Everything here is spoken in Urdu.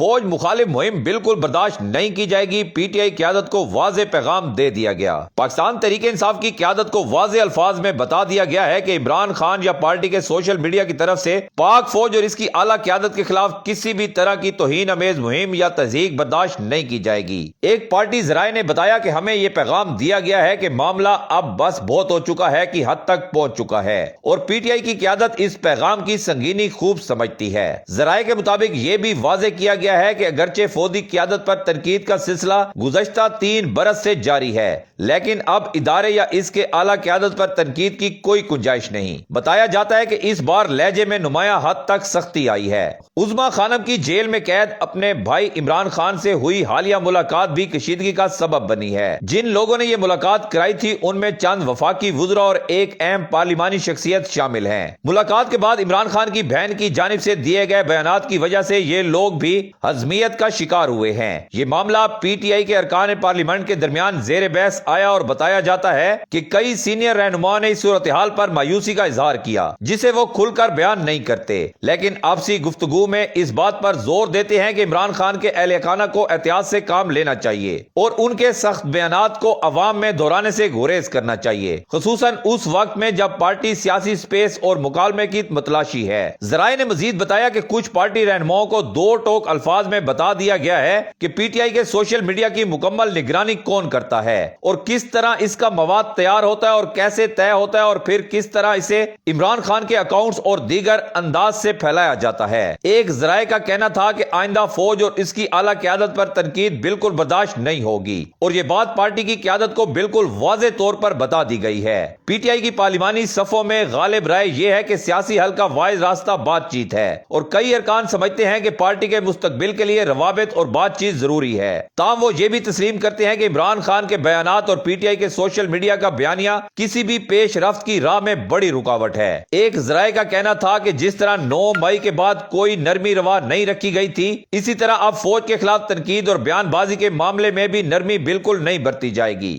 فوج مخالف مہم بالکل برداشت نہیں کی جائے گی۔ پی ٹی آئی قیادت کو واضح پیغام دے دیا گیا۔ پاکستان تحریک انصاف کی قیادت کو واضح الفاظ میں بتا دیا گیا ہے کہ عمران خان یا پارٹی کے سوشل میڈیا کی طرف سے پاک فوج اور اس کی اعلیٰ قیادت کے خلاف کسی بھی طرح کی توہین امیز مہم یا تضحیک برداشت نہیں کی جائے گی۔ ایک پارٹی ذرائع نے بتایا کہ ہمیں یہ پیغام دیا گیا ہے کہ معاملہ اب بس بہت ہو چکا ہے، کی حد تک پہنچ چکا ہے، اور پی ٹی آئی کی قیادت اس پیغام کی سنگینی خوب سمجھتی ہے۔ ذرائع کے مطابق یہ بھی واضح کیا گیا ہے کہ اگرچہ فوجی قیادت پر تنقید کا سلسلہ گزشتہ 3 برس سے جاری ہے، لیکن اب ادارے یا اس کے اعلیٰ قیادت پر تنقید کی کوئی گنجائش نہیں۔ بتایا جاتا ہے کہ اس بار لہجے میں نمایاں حد تک سختی آئی ہے۔ عظمیٰ خانم کی جیل میں قید اپنے بھائی عمران خان سے ہوئی حالیہ ملاقات بھی کشیدگی کا سبب بنی ہے۔ جن لوگوں نے یہ ملاقات کرائی تھی ان میں چند وفاقی وزراء اور ایک اہم پارلیمانی شخصیت شامل ہیں۔ ملاقات کے بعد عمران خان کی بہن کی جانب سے دیے گئے بیانات کی وجہ سے یہ لوگ بھی ہضمیت کا شکار ہوئے ہیں۔ یہ معاملہ پی ٹی آئی کے ارکان پارلیمنٹ کے درمیان زیر بحث آیا اور بتایا جاتا ہے کہ کئی سینئر رہنماؤں نے اس صورتحال پر مایوسی کا اظہار کیا جسے وہ کھل کر بیان نہیں کرتے، لیکن آپسی گفتگو میں اس بات پر زور دیتے ہیں کہ عمران خان کے اہل خانہ کو احتیاط سے کام لینا چاہیے اور ان کے سخت بیانات کو عوام میں دہرانے سے گریز کرنا چاہیے، خصوصاً اس وقت میں جب پارٹی سیاسی سپیس اور مکالمے کی متلاشی ہے۔ ذرائع نے مزید بتایا کہ کچھ پارٹی رہنماؤں کو 2 ٹوک الفاظ میں بتا دیا گیا ہے کہ پی ٹی آئی کے سوشل میڈیا کی مکمل نگرانی کون کرتا ہے اور کس طرح اس کا مواد تیار ہوتا ہے اور کیسے طے ہوتا ہے اور پھر کس طرح اسے عمران خان کے اکاؤنٹس اور دیگر انداز سے پھیلایا جاتا ہے۔ ایک ذرائع کا کہنا تھا کہ آئندہ فوج اور اس کی اعلیٰ قیادت پر تنقید بالکل برداشت نہیں ہوگی، اور یہ بات پارٹی کی قیادت کو بالکل واضح طور پر بتا دی گئی ہے۔ پی ٹی آئی کی پارلیمانی صفوں میں غالب رائے یہ ہے کہ سیاسی حل کا واحد راستہ بات چیت ہے، اور کئی ارکان سمجھتے ہیں کہ پارٹی کے مستقبل کے لیے روابط اور بات چیت ضروری ہے۔ تاہم وہ یہ بھی تسلیم کرتے ہیں کہ عمران خان کے بیانات اور پی ٹی آئی کے سوشل میڈیا کا بیانیہ کسی بھی پیش رفت کی راہ میں بڑی رکاوٹ ہے۔ ایک ذرائع کا کہنا تھا کہ جس طرح 9 مئی کے بعد کوئی نرمی روا نہیں رکھی گئی تھی، اسی طرح اب فوج کے خلاف تنقید اور بیان بازی کے معاملے میں بھی نرمی بالکل نہیں برتی جائے گی۔